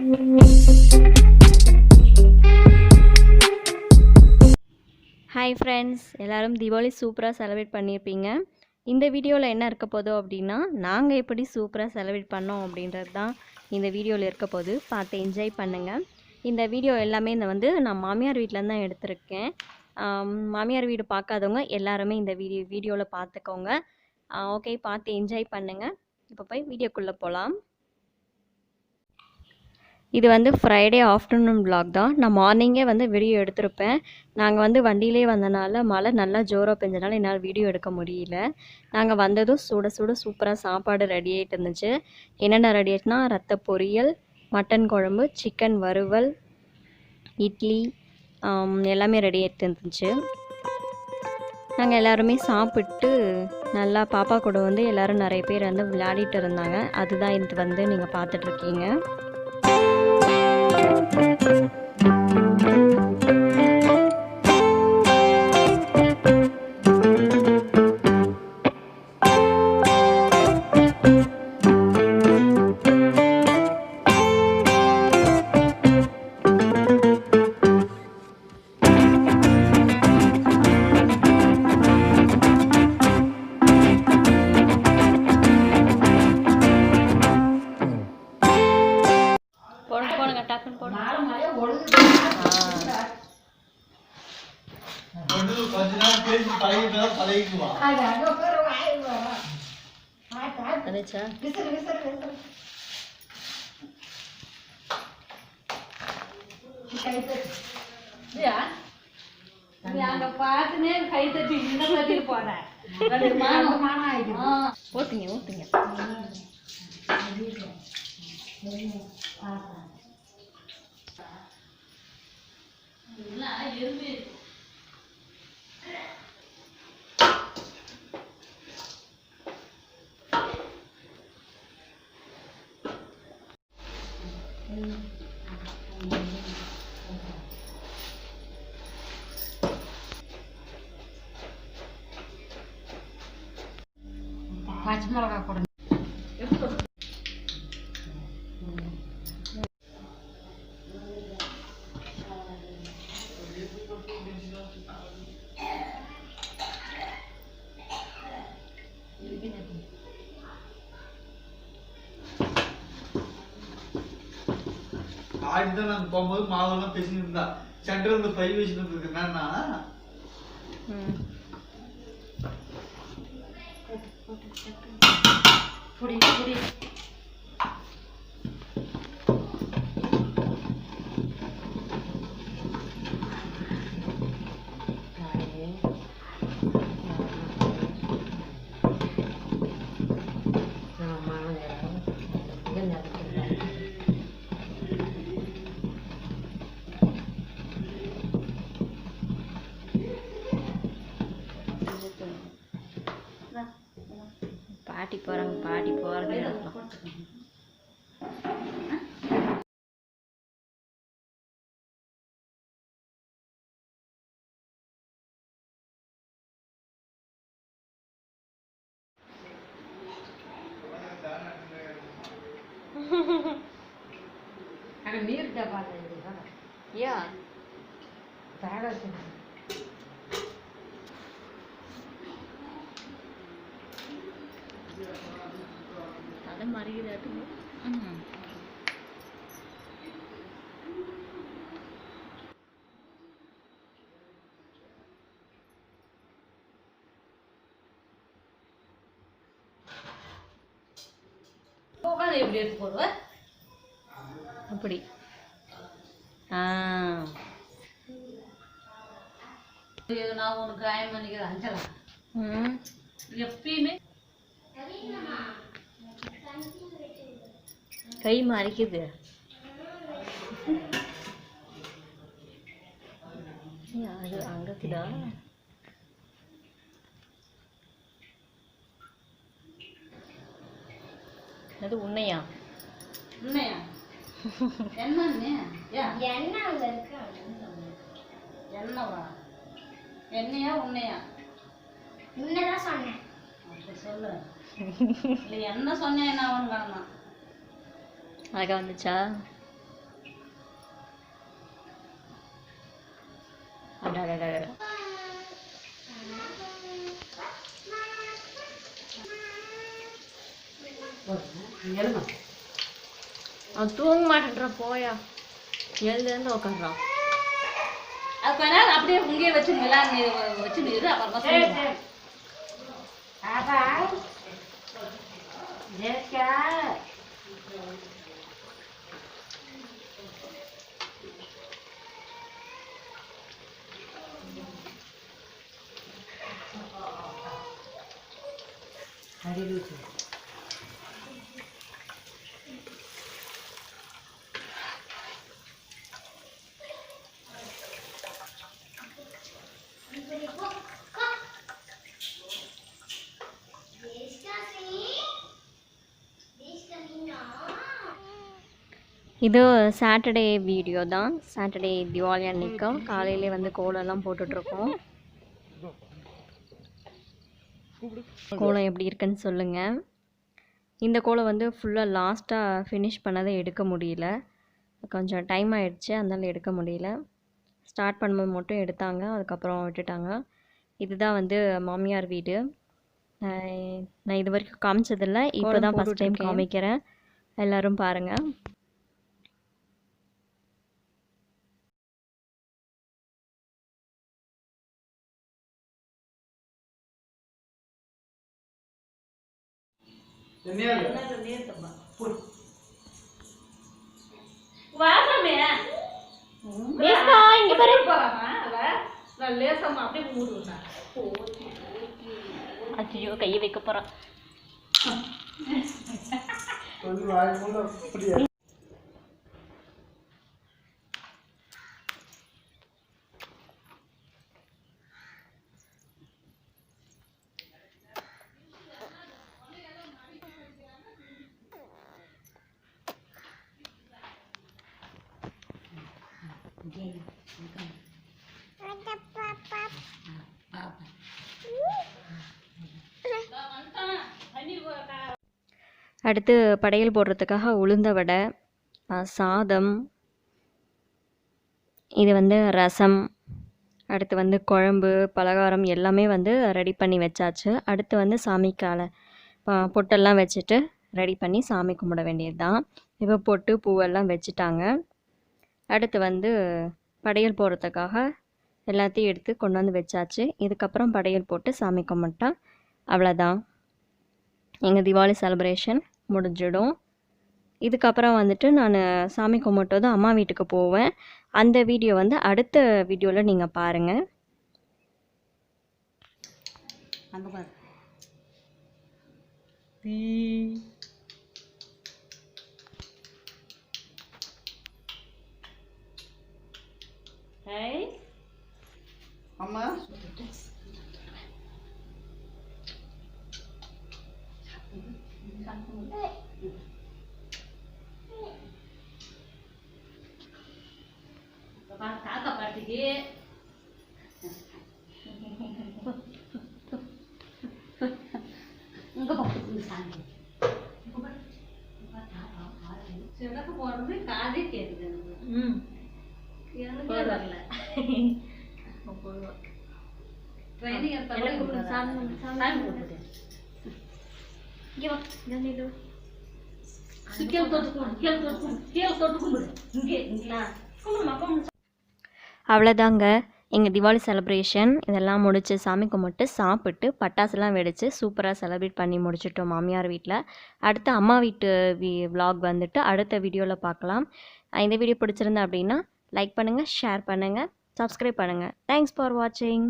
Hi friends, எல்லோரும் தீபாவளி சூப்பராக celebrate பண்ணியிருப்பீங்க. இந்த வீடியோவில் என்ன இருக்க போதோ அப்படின்னா, நாங்கள் எப்படி சூப்பராக செலிப்ரேட் பண்ணோம் அப்படின்றது தான் இந்த வீடியோவில் இருக்க போது. பார்த்து என்ஜாய் பண்ணுங்கள். இந்த வீடியோ எல்லாமே நான் மாமியார் வீட்டிலேருந்து தான் எடுத்திருக்கேன். மாமியார் வீடு பார்க்காதவங்க எல்லாருமே இந்த வீடியோவில் பார்த்துக்கோங்க. ஓகே, பார்த்து என்ஜாய் பண்ணுங்கள். இப்போ போய் வீடியோக்குள்ளே போகலாம். இது ஃப்ரைடே ஆஃப்டர்நூன் vlog தான். நான் மார்னிங்கே வீடியோ எடுத்திருப்பேன். நாங்கள் வண்டியிலே வந்தனால மழை நல்லா ஜோராக பெஞ்சனால என்னால் வீடியோ எடுக்க முடியல. நாங்கள் வந்ததும் சுட சுட சூப்பராக சாப்பாடு ரெடி ஆகிட்டு இருந்துச்சு. என்னென்ன ரெடி ஆகிட்டுனா, ரத்த பொரியல், மட்டன் குழம்பு, சிக்கன் வறுவல், இட்லி எல்லாமே ரெடி ஆகிட்டு இருந்துச்சு. நாங்கள் எல்லாருமே சாப்பிட்டு நல்லா பாப்பா கூட எல்லோரும் நிறைய பேர் விளையாடிட்டு இருந்தாங்க. அதுதான் இது நீங்கள் பார்த்துட்ருக்கீங்க. ஊத்துங்க பச்சை மிளகா கூட ஆடிதான் நாங்கள் போகும்போது மாவெல்லாம் பேசிட்டு இருந்தா சென்டர் இந்த பை வச்சுட்டு இருக்கு என்னன்னா புடி பாட்டி போகிறதே நீர் டப்பா யா தலை மறியுதாட்டு. எப்படி எடுத்து போடுவேன் அப்படி. நான் உனக்கு காயம் பண்ணிக்கிறேன் அஞ்சலாம் எப்பயுமே கை மறைக்குது. அது அங்கக்குதா? அது உன்னையா என்னையா உன்னையா உன்னைதான் சொன்னேன். சொல்லு என்ன சொன்னேன் என்ன அழகா வந்துச்சா? அவன் தூங்க மாட்டேன்றான் போயா எழுந்து உட்காந்துறான் அது கொஞ்ச நாள் அப்படியே இங்கே வச்சு வச்சு இரு அப்புறமா இது சாட்டர்டே வீடியோ தான். சாட்டர்டே திவாலி அன்னைக்கும் காலையிலே வந்து கோலம்லாம் போட்டுட்ருக்கோம். கோலம் எப்படி இருக்குன்னு சொல்லுங்கள். இந்த கோலம் வந்து ஃபுல்லாக லாஸ்ட்டாக ஃபினிஷ் பண்ணதை எடுக்க முடியல, கொஞ்சம் டைம் ஆகிடுச்சு, அதனால எடுக்க முடியல. ஸ்டார்ட் பண்ணும்போது மட்டும் எடுத்தாங்க, அதுக்கப்புறம் விட்டுட்டாங்க. இதுதான் வந்து மாமியார் வீடு. நான் இது வரைக்கும் காமிச்சதில்லை, இப்போ தான் ஃபஸ்ட் டைம் காமிக்கிறேன். எல்லோரும் பாருங்கள். ஐயோ கையை வைக்க போறான். அடுத்து படையல் போடுறதுக்காக உளுந்த வடை, சாதம், இது வந்து ரசம், அடுத்து வந்து குழம்பு, பலகாரம் எல்லாமே வந்து ரெடி பண்ணி வச்சாச்சு. அடுத்து வந்து சாமிக்கால பொட்டெல்லாம் வச்சுட்டு ரெடி பண்ணி சாமி கும்பிட வேண்டியது தான். இப்போ பொட்டு பூவெல்லாம் வச்சுட்டாங்க. அடுத்து வந்து படையல் போடுறதுக்காக எல்லாத்தையும் எடுத்து கொண்டு வந்து வச்சாச்சு. இதுக்கப்புறம் படையல் போட்டு சாமி கும்பிட்டா அவ்வளோதான், எங்கள் தீபாவளி செலிப்ரேஷன் முடிஞ்சிடும். இதுக்கப்புறம் வந்துட்டு நான் சாமி கும்பிட்டதும் அம்மா வீட்டுக்கு போவேன். அந்த வீடியோ வந்து அடுத்த வீடியோவில் நீங்கள் பாருங்கள். அங்கே பாரு. அம்மா தாத்தா பாட்டிக்கு இங்க பார்த்து சாமி சிவனுக்கு போடுறது காதே கேட்குது. எனக்கு வரல. ட்ரைனிங் அவ்வளோதாங்க எங்கள் தீபாவளி செலிப்ரேஷன். இதெல்லாம் முடித்து சாமி கும்பிட்டு சாப்பிட்டு பட்டாசுலாம் வெடித்து சூப்பராக செலிப்ரேட் பண்ணி முடிச்சிட்டோம் மாமியார் வீட்டில். அடுத்து அம்மா வீட்டு விலாக் வந்துட்டு அடுத்த வீடியோவில் பார்க்கலாம். இந்த வீடியோ பிடிச்சிருந்தா அப்படின்னா லைக் பண்ணுங்கள், ஷேர் பண்ணுங்கள், சப்ஸ்கிரைப் பண்ணுங்கள். தேங்க்ஸ் ஃபார் வாட்சிங்.